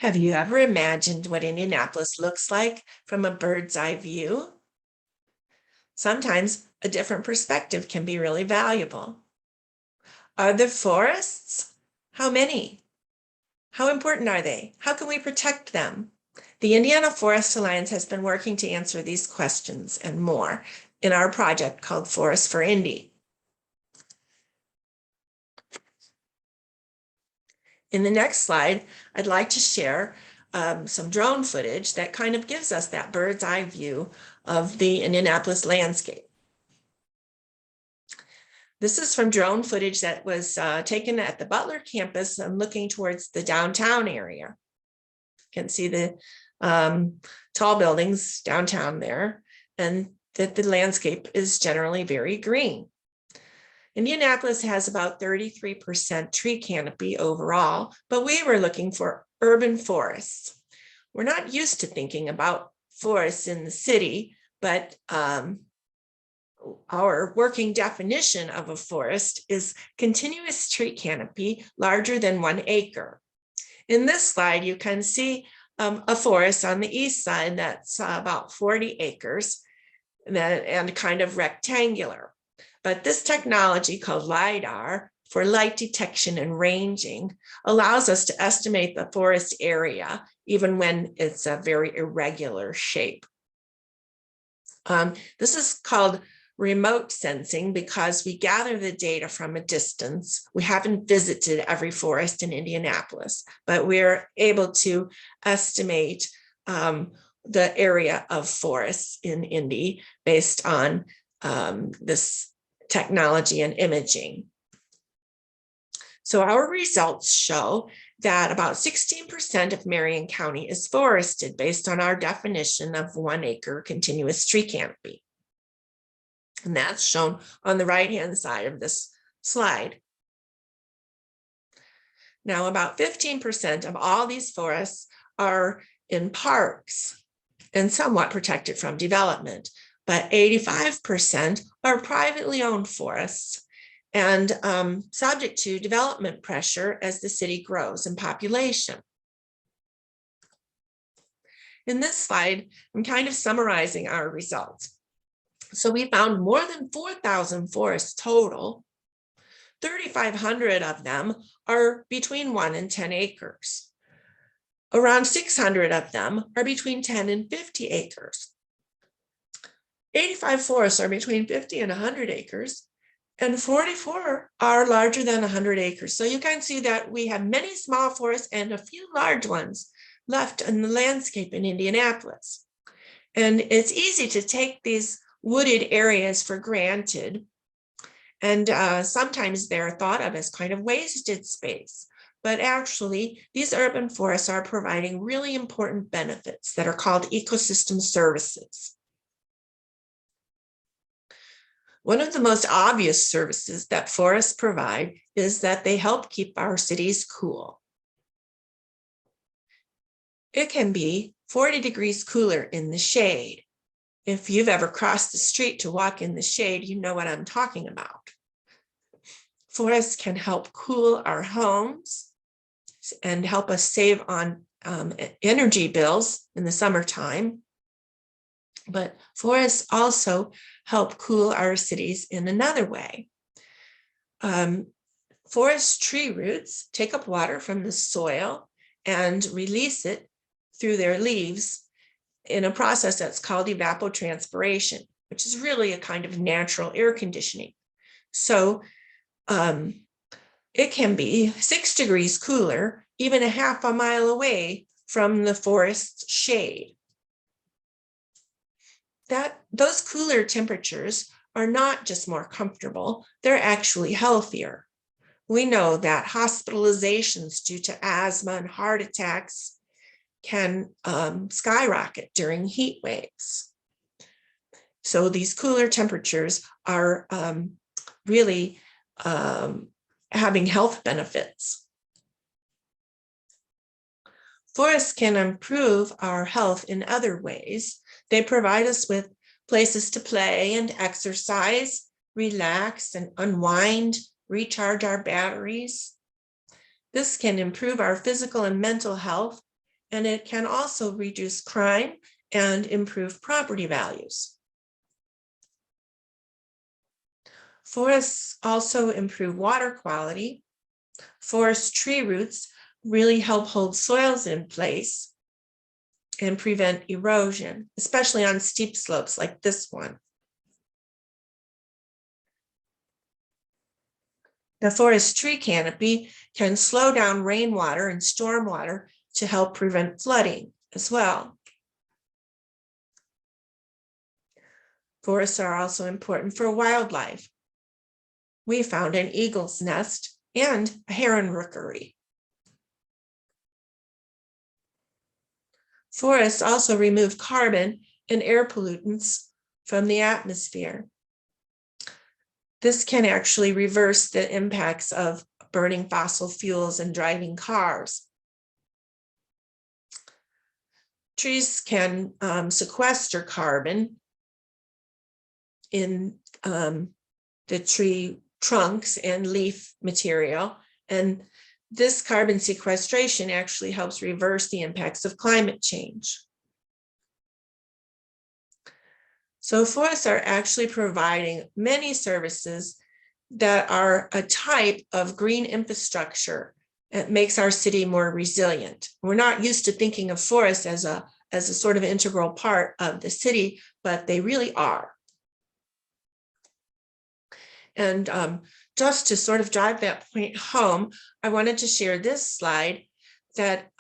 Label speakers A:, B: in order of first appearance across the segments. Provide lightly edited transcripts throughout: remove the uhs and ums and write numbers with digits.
A: Have you ever imagined what Indianapolis looks like from a bird's eye view? Sometimes a different perspective can be really valuable. Are there forests? How many? How important are they? How can we protect them? The Indiana Forest Alliance has been working to answer these questions and more in our project called Forests for Indy. In the next slide, I'd like to share some drone footage that kind of gives us that bird's eye view of the Indianapolis landscape. This is from drone footage that was taken at the Butler campus and looking towards the downtown area. You can see the tall buildings downtown there, and that the landscape is generally very green. Indianapolis has about 33% tree canopy overall, but we were looking for urban forests. We're not used to thinking about forests in the city, but our working definition of a forest is continuous tree canopy larger than 1 acre. In this slide, you can see a forest on the east side that's about 40 acres and kind of rectangular. But this technology called LiDAR for light detection and ranging allows us to estimate the forest area even when it's a very irregular shape. This is called remote sensing because we gather the data from a distance. We haven't visited every forest in Indianapolis, but we're able to estimate the area of forests in Indy based on this technology and imaging. So our results show that about 16% of Marion County is forested based on our definition of 1 acre continuous tree canopy. And that's shown on the right-hand side of this slide. Now, about 15% of all these forests are in parks and somewhat protected from development, but 85% are privately owned forests and subject to development pressure as the city grows in population. In this slide, I'm kind of summarizing our results. So we found more than 4,000 forests total. 3,500 of them are between 1 and 10 acres. Around 600 of them are between 10 and 50 acres. 85 forests are between 50 and 100 acres, and 44 are larger than 100 acres. So you can see that we have many small forests and a few large ones left in the landscape in Indianapolis. And it's easy to take these wooded areas for granted. And sometimes they're thought of as kind of wasted space. But actually, these urban forests are providing really important benefits that are called ecosystem services. One of the most obvious services that forests provide is that they help keep our cities cool. It can be 40 degrees cooler in the shade. If you've ever crossed the street to walk in the shade, you know what I'm talking about. Forests can help cool our homes and help us save on energy bills in the summertime. But forests also help cool our cities in another way. Forest tree roots take up water from the soil and release it through their leaves in a process that's called evapotranspiration, which is really a kind of natural air conditioning. So it can be 6 degrees cooler, even a half a mile away from the forest shade. Those cooler temperatures are not just more comfortable, they're actually healthier. We know that hospitalizations due to asthma and heart attacks can skyrocket during heat waves. So these cooler temperatures are really having health benefits. Forests can improve our health in other ways. They provide us with places to play and exercise, relax and unwind, recharge our batteries. This can improve our physical and mental health and it can also reduce crime and improve property values. Forests also improve water quality. Forest tree roots really help hold soils in place and prevent erosion, especially on steep slopes like this one. The forest tree canopy can slow down rainwater and stormwater to help prevent flooding as well. Forests are also important for wildlife. We found an eagle's nest and a heron rookery. Forests also remove carbon and air pollutants from the atmosphere. This can actually reverse the impacts of burning fossil fuels and driving cars. Trees can sequester carbon in the tree trunks and leaf material, and this carbon sequestration actually helps reverse the impacts of climate change. So forests are actually providing many services that are a type of green infrastructure that makes our city more resilient. We're not used to thinking of forests as a sort of integral part of the city, but they really are. And just to sort of drive that point home, I wanted to share this slide that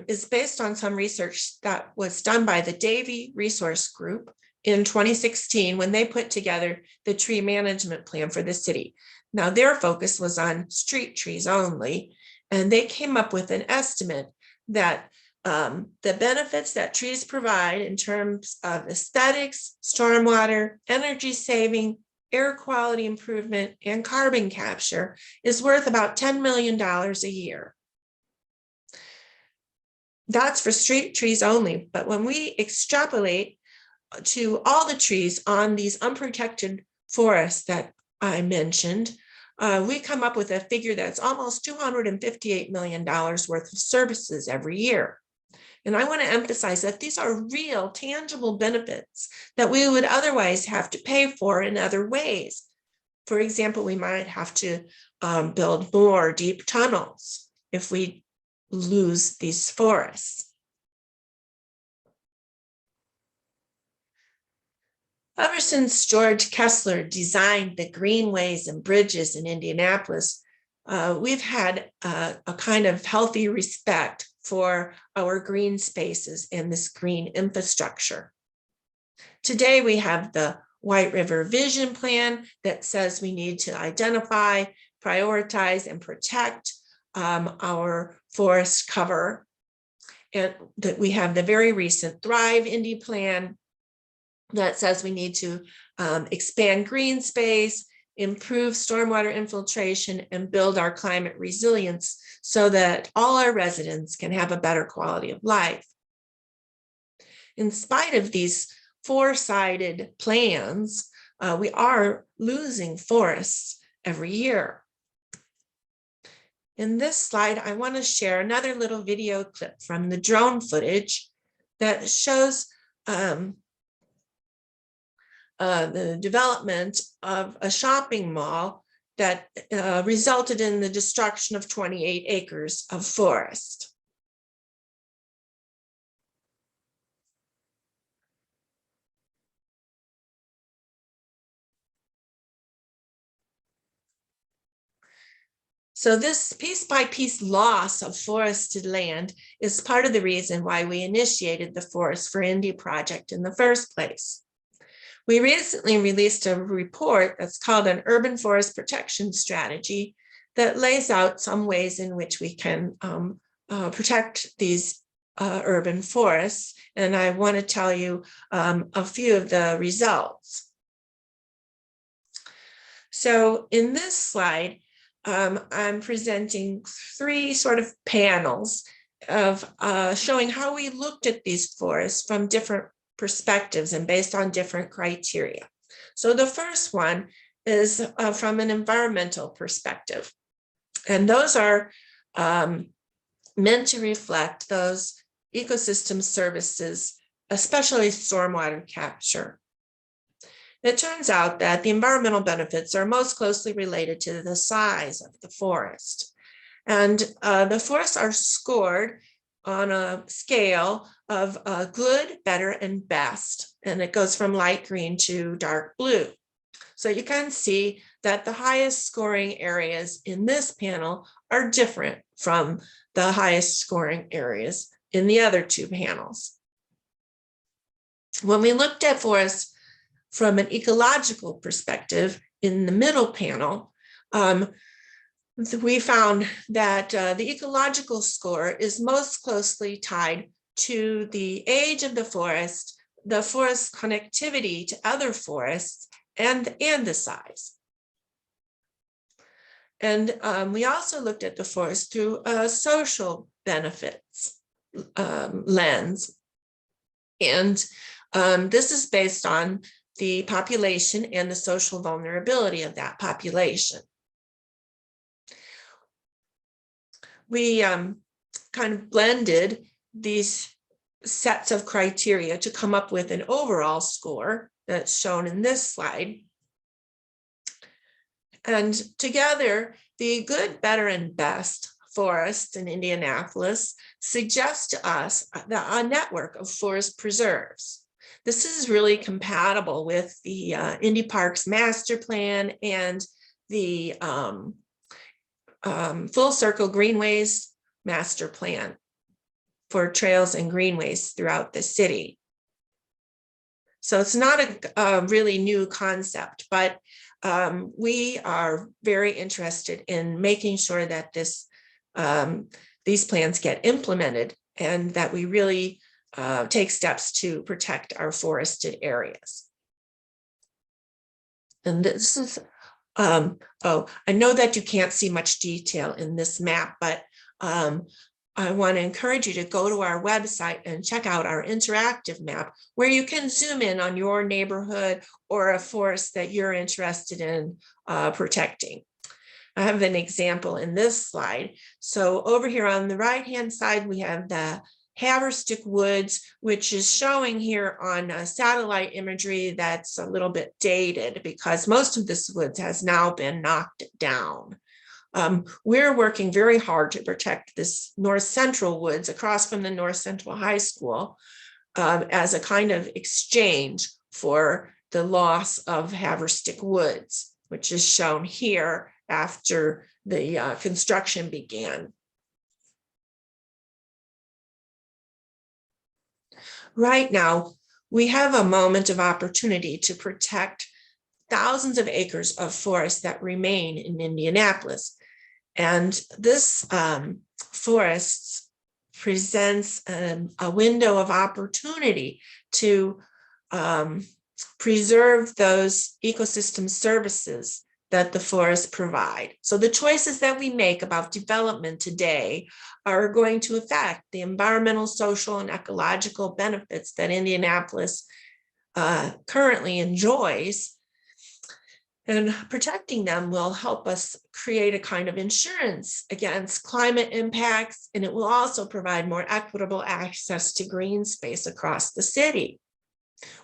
A: is based on some research that was done by the Davie Resource Group in 2016 when they put together the tree management plan for the city. Now, their focus was on street trees only, and they came up with an estimate that the benefits that trees provide in terms of aesthetics, stormwater, energy saving, air quality improvement, and carbon capture is worth about $10 million a year. That's for street trees only, but when we extrapolate to all the trees on these unprotected forests that I mentioned, we come up with a figure that's almost $258 million worth of services every year. And I want to emphasize that these are real, tangible benefits that we would otherwise have to pay for in other ways. For example, we might have to build more deep tunnels if we lose these forests. Ever since George Kessler designed the greenways and bridges in Indianapolis, we've had a kind of healthy respect for our green spaces and this green infrastructure. Today, we have the White River Vision Plan that says we need to identify, prioritize, and protect our forest cover. And that we have the very recent Thrive Indy Plan that says we need to expand green space, improve stormwater infiltration, and build our climate resilience so that all our residents can have a better quality of life. In spite of these four-sided plans, we are losing forests every year. In this slide, I want to share another little video clip from the drone footage that shows the development of a shopping mall that resulted in the destruction of 28 acres of forest. So this piece-by-piece loss of forested land is part of the reason why we initiated the Forest for Indy project in the first place. We recently released a report that's called an Urban Forest Protection Strategy that lays out some ways in which we can protect these urban forests. And I want to tell you a few of the results. So in this slide, I'm presenting three sort of panels of showing how we looked at these forests from different perspectives and based on different criteria. So the first one is from an environmental perspective. And those are meant to reflect those ecosystem services, especially stormwater capture. It turns out that the environmental benefits are most closely related to the size of the forest. And the forests are scored on a scale of good, better, and best. And it goes from light green to dark blue. So you can see that the highest scoring areas in this panel are different from the highest scoring areas in the other two panels. When we looked at forests from an ecological perspective in the middle panel, we found that the ecological score is most closely tied to the age of the forest's connectivity to other forests, and the size. And we also looked at the forest through a social benefits lens. And this is based on the population and the social vulnerability of that population. We kind of blended these sets of criteria to come up with an overall score that's shown in this slide. And together, the good, better, and best forests in Indianapolis suggest to us a network of forest preserves. This is really compatible with the Indy Parks Master Plan and the Full Circle Greenways Master Plan for trails and greenways throughout the city. So it's not a really new concept, but we are very interested in making sure that these plans get implemented and that we really take steps to protect our forested areas. And this is, I know that you can't see much detail in this map, but I want to encourage you to go to our website and check out our interactive map where you can zoom in on your neighborhood or a forest that you're interested in protecting. I have an example in this slide. So over here on the right-hand side, we have the Haverstick Woods, which is showing here on satellite imagery that's a little bit dated because most of this woods has now been knocked down. We're working very hard to protect this North Central Woods across from the North Central High School as a kind of exchange for the loss of Haverstick Woods, which is shown here after the construction began. Right now, we have a moment of opportunity to protect thousands of acres of forest that remain in Indianapolis. And this forest presents a window of opportunity to preserve those ecosystem services that the forests provide. So the choices that we make about development today are going to affect the environmental, social, and ecological benefits that Indianapolis currently enjoys. And protecting them will help us create a kind of insurance against climate impacts, and it will also provide more equitable access to green space across the city.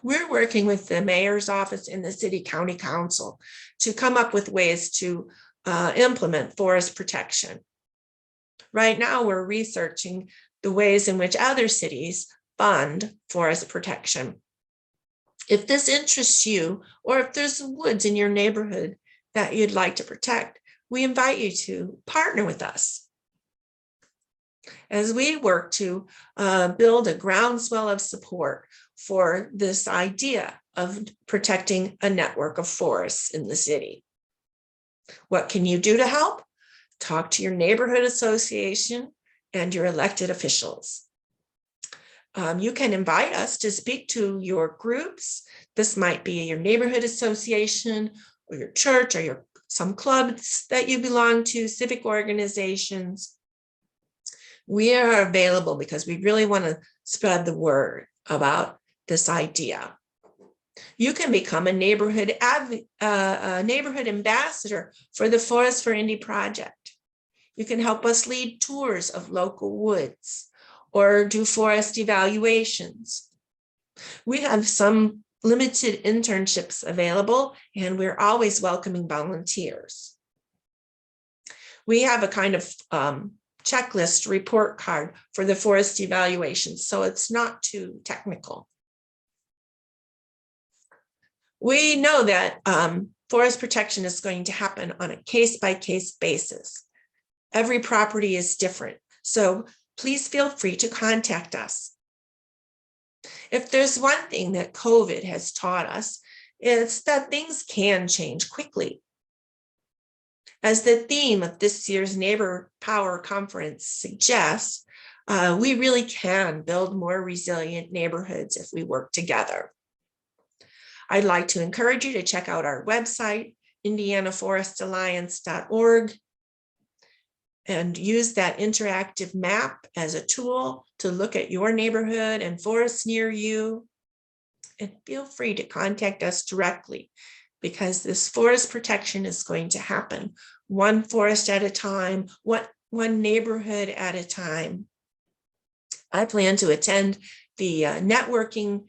A: We're working with the mayor's office and the city county council to come up with ways to implement forest protection. Right now, we're researching the ways in which other cities fund forest protection. If this interests you, or if there's woods in your neighborhood that you'd like to protect, we invite you to partner with us as we work to build a groundswell of support for this idea of protecting a network of forests in the city. What can you do to help? Talk to your neighborhood association and your elected officials. You can invite us to speak to your groups. This might be your neighborhood association or your church or some clubs that you belong to, civic organizations. We are available because we really want to spread the word about this idea. You can become a neighborhood ambassador for the Forest for Indy project. You can help us lead tours of local woods, or do forest evaluations. We have some limited internships available, and we're always welcoming volunteers. We have a kind of checklist report card for the forest evaluation, so it's not too technical. We know that forest protection is going to happen on a case-by-case basis. Every property is different, so please feel free to contact us. If there's one thing that COVID has taught us, it's that things can change quickly. As the theme of this year's Neighbor Power Conference suggests, we really can build more resilient neighborhoods if we work together. I'd like to encourage you to check out our website, indianaforestalliance.org, and use that interactive map as a tool to look at your neighborhood and forests near you. And feel free to contact us directly, because this forest protection is going to happen one forest at a time, one neighborhood at a time. I plan to attend the networking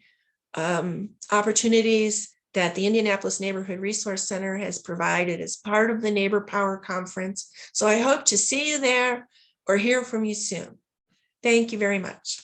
A: opportunities that the Indianapolis Neighborhood Resource Center has provided as part of the Neighbor Power Conference. So I hope to see you there or hear from you soon. Thank you very much.